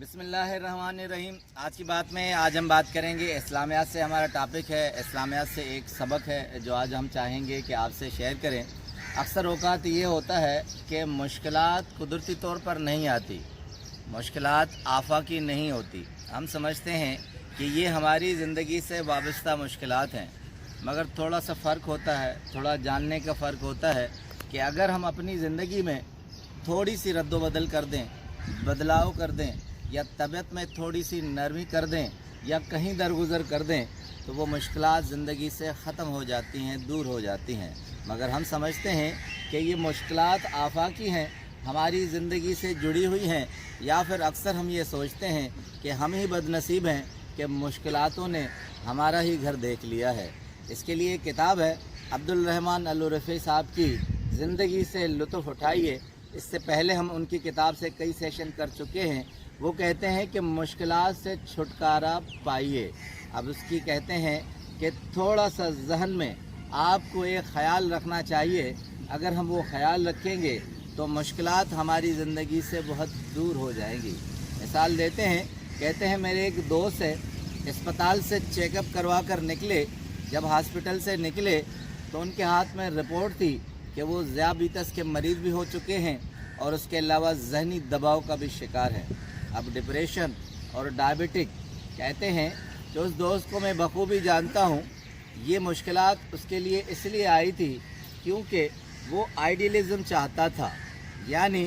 बिस्मिल्लाहिर्रहमानिर्रहीम। आज की बात में आज हम बात करेंगे इस्लामियात से। हमारा टॉपिक है इस्लामियात से एक सबक है जो आज हम चाहेंगे कि आपसे शेयर करें। अक्सर औक़ात ये होता है कि मुश्किलात कुदरती तौर पर नहीं आती, मुश्किलात आफाकी नहीं होती। हम समझते हैं कि ये हमारी ज़िंदगी से वाबस्ता मुश्किलात हैं, मगर थोड़ा सा फ़र्क होता है, थोड़ा जानने का फ़र्क होता है कि अगर हम अपनी ज़िंदगी में थोड़ी सी रद्दोबदल कर दें, बदलाव कर दें, या तबीयत में थोड़ी सी नरमी कर दें, या कहीं दरगुज़र कर दें, तो वो मुश्किलात ज़िंदगी से ख़त्म हो जाती हैं, दूर हो जाती हैं। मगर हम समझते हैं कि ये मुश्किलात आफाकी हैं, हमारी ज़िंदगी से जुड़ी हुई हैं, या फिर अक्सर हम ये सोचते हैं कि हम ही बदनसीब हैं कि मुश्किलातों ने हमारा ही घर देख लिया है। इसके लिए किताब है अब्दुल रहमान अल रफ़ी साहब की ज़िंदगी से लुत्फ़ उठाइए। इससे पहले हम उनकी किताब से कई सेशन कर चुके हैं। वो कहते हैं कि मुश्किलात से छुटकारा पाइए। अब उसकी कहते हैं कि थोड़ा सा जहन में आपको एक ख़याल रखना चाहिए। अगर हम वो ख़याल रखेंगे तो मुश्किलात हमारी ज़िंदगी से बहुत दूर हो जाएंगी। मिसाल देते हैं, कहते हैं मेरे एक दोस्त है, अस्पताल से चेकअप करवा कर निकले। जब हॉस्पिटल से निकले तो उनके हाथ में रिपोर्ट थी कि वो ज़ियाबीतस के मरीज़ भी हो चुके हैं और उसके अलावा ज़हनी दबाव का भी शिकार है। अब डिप्रेशन और डायबिटिक। कहते हैं कि उस दोस्त को मैं बखूबी जानता हूँ। ये मुश्किलात उसके लिए इसलिए आई थी क्योंकि वो आइडियलिज़म चाहता था, यानी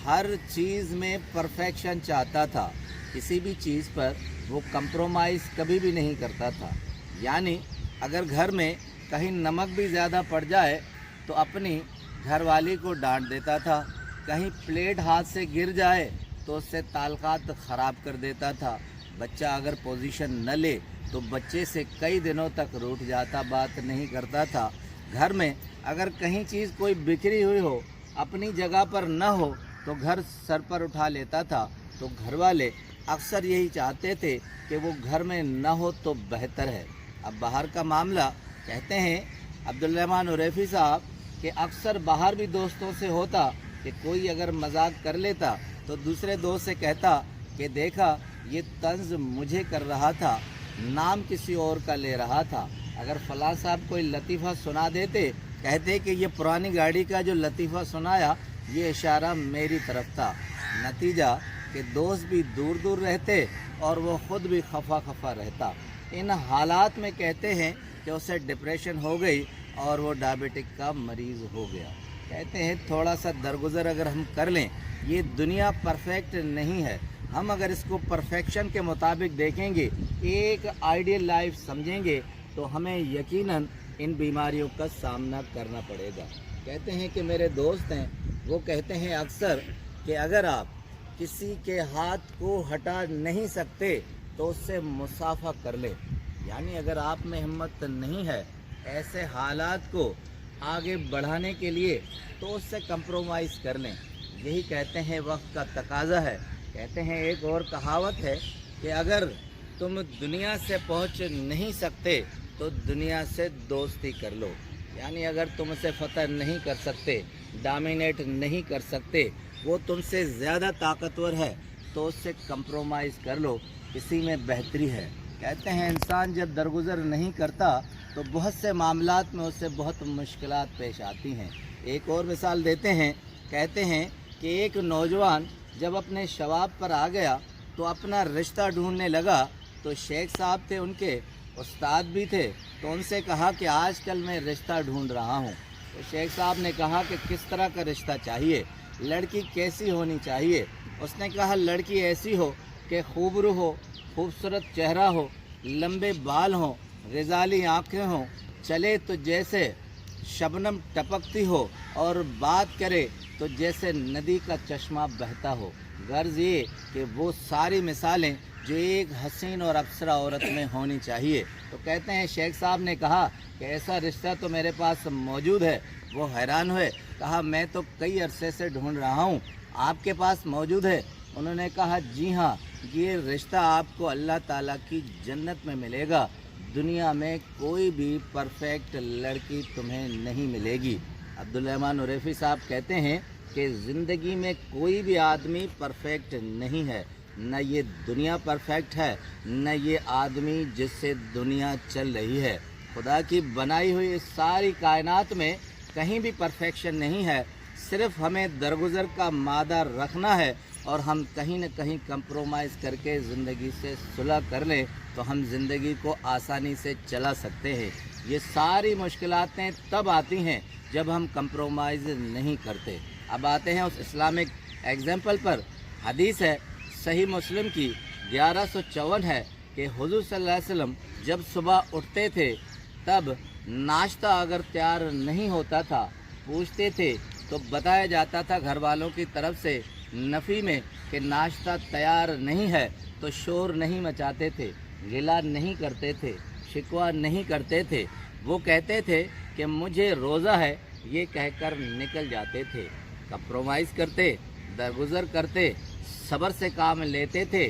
हर चीज़ में परफेक्शन चाहता था। किसी भी चीज़ पर वो कंप्रोमाइज़ कभी भी नहीं करता था। यानी अगर घर में कहीं नमक भी ज़्यादा पड़ जाए तो अपनी घरवाली को डांट देता था। कहीं प्लेट हाथ से गिर जाए तो उससे ताल्लुकात ख़राब कर देता था। बच्चा अगर पोजीशन न ले तो बच्चे से कई दिनों तक रूठ जाता, बात नहीं करता था। घर में अगर कहीं चीज़ कोई बिखरी हुई हो, अपनी जगह पर न हो, तो घर सर पर उठा लेता था। तो घर वाले अक्सर यही चाहते थे कि वो घर में न हो तो बेहतर है। अब बाहर का मामला, कहते हैं अब्दुल रहमान रफ़ी साहब कि अक्सर बाहर भी दोस्तों से होता कि कोई अगर मजाक कर लेता तो दूसरे दोस्त से कहता कि देखा ये तंज मुझे कर रहा था, नाम किसी और का ले रहा था। अगर फलां साहब कोई लतीफ़ा सुना देते, कहते कि ये पुरानी गाड़ी का जो लतीफ़ा सुनाया ये इशारा मेरी तरफ था। नतीजा कि दोस्त भी दूर दूर रहते और वो ख़ुद भी खफा खफा रहता। इन हालात में कहते हैं कि उसे डिप्रेशन हो गई और वो डायबिटिक का मरीज़ हो गया। कहते हैं थोड़ा सा दरगुज़र अगर हम कर लें, ये दुनिया परफेक्ट नहीं है। हम अगर इसको परफेक्शन के मुताबिक देखेंगे, एक आइडियल लाइफ समझेंगे, तो हमें यकीनन इन बीमारियों का सामना करना पड़ेगा। कहते हैं कि मेरे दोस्त हैं, वो कहते हैं अक्सर कि अगर आप किसी के हाथ को हटा नहीं सकते तो उससे मुसाफा कर लें। यानी अगर आप में हिम्मत नहीं है ऐसे हालात को आगे बढ़ाने के लिए तो उससे कंप्रोमाइज़ कर लें। यही कहते हैं वक्त का तकाज़ा है। कहते हैं एक और कहावत है कि अगर तुम दुनिया से पहुंच नहीं सकते तो दुनिया से दोस्ती कर लो। यानी अगर तुम उसे फतह नहीं कर सकते, डोमिनेट नहीं कर सकते, वो तुमसे ज़्यादा ताकतवर है, तो उससे कंप्रोमाइज़ कर लो, इसी में बेहतरी है। कहते हैं इंसान जब दरगुज़र नहीं करता तो बहुत से मामलात में उससे बहुत मुश्किलात पेश आती हैं। एक और मिसाल देते हैं, कहते हैं कि एक नौजवान जब अपने शबाब पर आ गया तो अपना रिश्ता ढूंढने लगा। तो शेख साहब थे, उनके उस्ताद भी थे, तो उनसे कहा कि आजकल मैं रिश्ता ढूंढ रहा हूँ। तो शेख साहब ने कहा कि किस तरह का रिश्ता चाहिए, लड़की कैसी होनी चाहिए। उसने कहा लड़की ऐसी हो कि खूबरू हो, खूबसूरत चेहरा हो, लंबे बाल हों, ग़िज़ाली आँखें हों, चले तो जैसे शबनम टपकती हो और बात करे तो जैसे नदी का चश्मा बहता हो। गर्ज ये कि वो सारी मिसालें जो एक हसीन और अप्सरा औरत में होनी चाहिए। तो कहते हैं शेख साहब ने कहा कि ऐसा रिश्ता तो मेरे पास मौजूद है। वो हैरान हुए, कहा मैं तो कई अरसे से ढूंढ रहा हूँ, आपके पास मौजूद है? उन्होंने कहा जी हाँ, ये रिश्ता आपको अल्लाह ताला की जन्नत में मिलेगा। दुनिया में कोई भी परफेक्ट लड़की तुम्हें नहीं मिलेगी। अब्दुल रहमान रफ़ी साहब कहते हैं कि ज़िंदगी में कोई भी आदमी परफेक्ट नहीं है, نہ یہ دنیا پرفیکٹ ہے، نہ یہ آدمی جس سے دنیا چل رہی ہے۔ خدا کی بنائی ہوئی اس ساری کائنات میں کہیں بھی پرفیکشن نہیں ہے، صرف ہمیں درگزر کا مادہ رکھنا ہے اور ہم کہیں نہ کہیں کمپرومائز کر کے زندگی سے صلح کر لیں تو ہم زندگی کو آسانی سے چلا سکتے ہیں۔ یہ ساری مشکلاتیں تب آتی ہیں جب ہم کمپرومائز نہیں کرتے۔ اب آتے ہیں اس اسلامک ایگزامپل پر۔ حدیث ہے صحیح مسلم کی 1154 ہے کہ حضور صلی اللہ علیہ وسلم جب صبح اٹھتے تھے تب ناشتہ اگر تیار نہیں ہوتا تھا پوچھتے تھے تو بتایا جاتا تھا گھر والوں کی طرف سے نفی میں کہ ناشتہ تیار نہیں ہے تو شور نہیں مچاتے تھے، گلہ نہیں کرتے تھے، شکوہ نہیں کرتے تھے۔ وہ کہتے تھے کہ مجھے روزہ ہے یہ کہہ کر نکل جاتے تھے۔ کمپرومائز کرتے، درگزر کرتے، صبر سے کام لیتے تھے،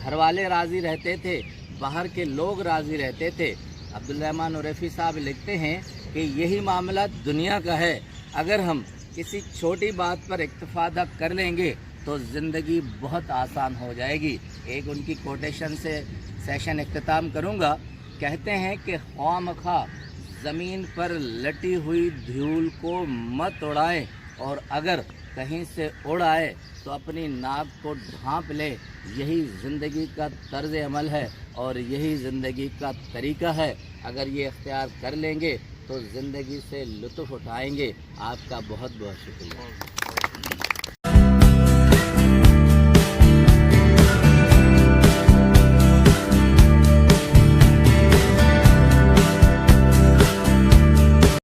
گھر والے راضی رہتے تھے، باہر کے لوگ راضی رہتے تھے۔ عبدالرحمن عریفی صاحب لکھتے ہیں کہ یہی معاملہ دنیا کا ہے۔ اگر ہم کسی چھوٹی بات پر اکتفا کر لیں گے تو زندگی بہت آسان ہو جائے گی۔ ایک ان کی کوٹیشن سے سیشن اختتام کروں گا۔ کہتے ہیں کہ خواہ زمین پر لٹی ہوئی دھول کو مت اڑائیں، اور اگر کہیں سے اڑ آئے تو اپنی ناک کو ڈھانپ لے۔ یہی زندگی کا طرز عمل ہے اور یہی زندگی کا طریقہ ہے۔ اگر یہ اختیار کر لیں گے تو زندگی سے لطف اٹھائیں گے۔ آپ کا بہت بہت شکریہ۔